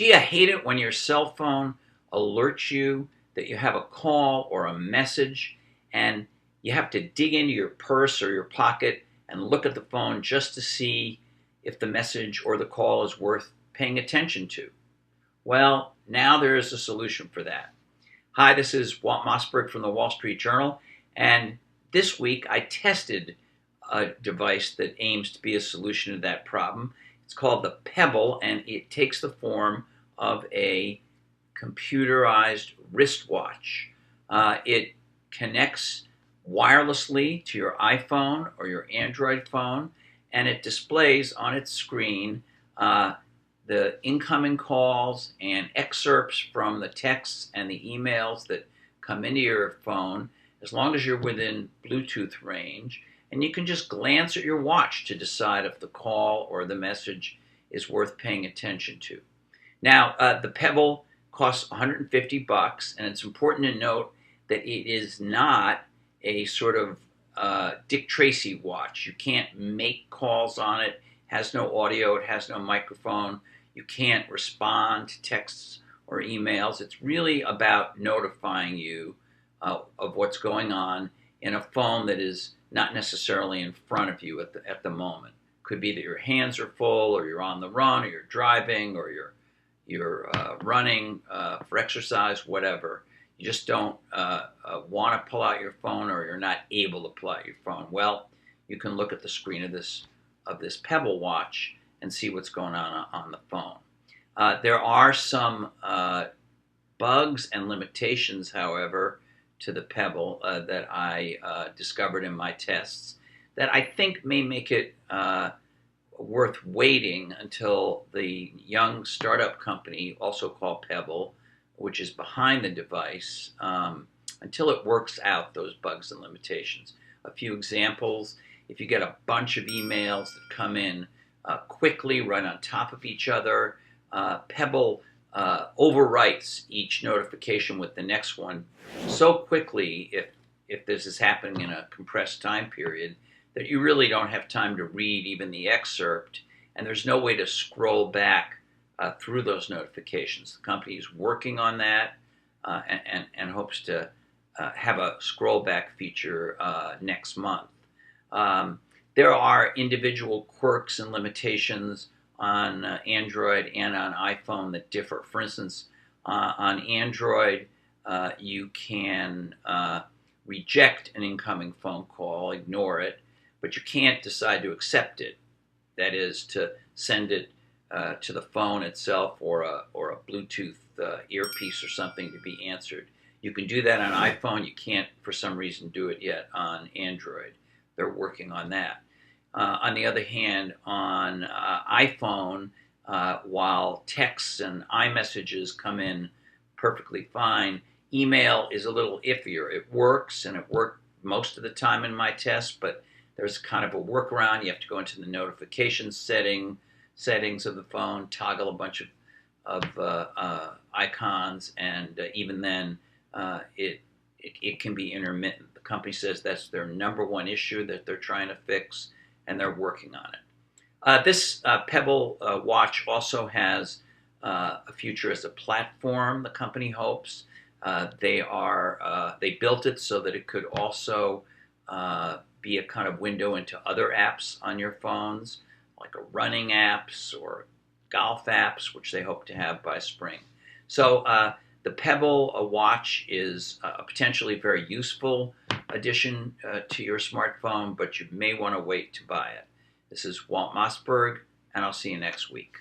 Do you hate it when your cell phone alerts you that you have a call or a message and you have to dig into your purse or your pocket and look at the phone just to see if the message or the call is worth paying attention to? Well, now there is a solution for that. Hi, this is Walt Mossberg from the Wall Street Journal, and this week I tested a device that aims to be a solution to that problem. It's called the Pebble, and it takes the form of a computerized wristwatch. It connects wirelessly to your iPhone or your Android phone, and it displays on its screen the incoming calls and excerpts from the texts and the emails that come into your phone, as long as you're within Bluetooth range. And you can just glance at your watch to decide if the call or the message is worth paying attention to. Now, the Pebble costs $150, and it's important to note that it is not a sort of Dick Tracy watch. You can't make calls on it. It has no audio. It has no microphone. You can't respond to texts or emails. It's really about notifying you of what's going on in a phone that is not necessarily in front of you at the moment. Could be that your hands are full, or you're on the run, or you're driving, or you're running for exercise, whatever. You just don't want to pull out your phone, or you're not able to pull out your phone. Well, you can look at the screen of this Pebble watch and see what's going on the phone. There are some bugs and limitations, however, to the Pebble that I discovered in my tests that I think may make it worth waiting until the young startup company, also called Pebble, which is behind the device, until it works out those bugs and limitations. A few examples: if you get a bunch of emails that come in quickly, right on top of each other, Pebble overwrites each notification with the next one so quickly, if this is happening in a compressed time period, that you really don't have time to read even the excerpt, and there's no way to scroll back through those notifications. The company is working on that and hopes to have a scroll back feature next month. There are individual quirks and limitations on Android and on iPhone that differ. For instance, on Android, you can reject an incoming phone call, ignore it, but you can't decide to accept it. That is, to send it to the phone itself or a Bluetooth earpiece or something to be answered. You can do that on iPhone. You can't, for some reason, do it yet on Android. They're working on that. On the other hand, on iPhone, while texts and iMessages come in perfectly fine, email is a little iffier. It works, and it worked most of the time in my test, but there's kind of a workaround. You have to go into the notifications settings of the phone, toggle a bunch of icons, and even then, it can be intermittent. The company says that's their number one issue that they're trying to fix, and they're working on it. This Pebble watch also has a future as a platform, the company hopes. They built it so that it could also be a kind of window into other apps on your phones, like a running apps or golf apps, which they hope to have by spring. So the Pebble watch is a potentially very useful addition to your smartphone, but you may want to wait to buy it. This is Walt Mossberg, and I'll see you next week.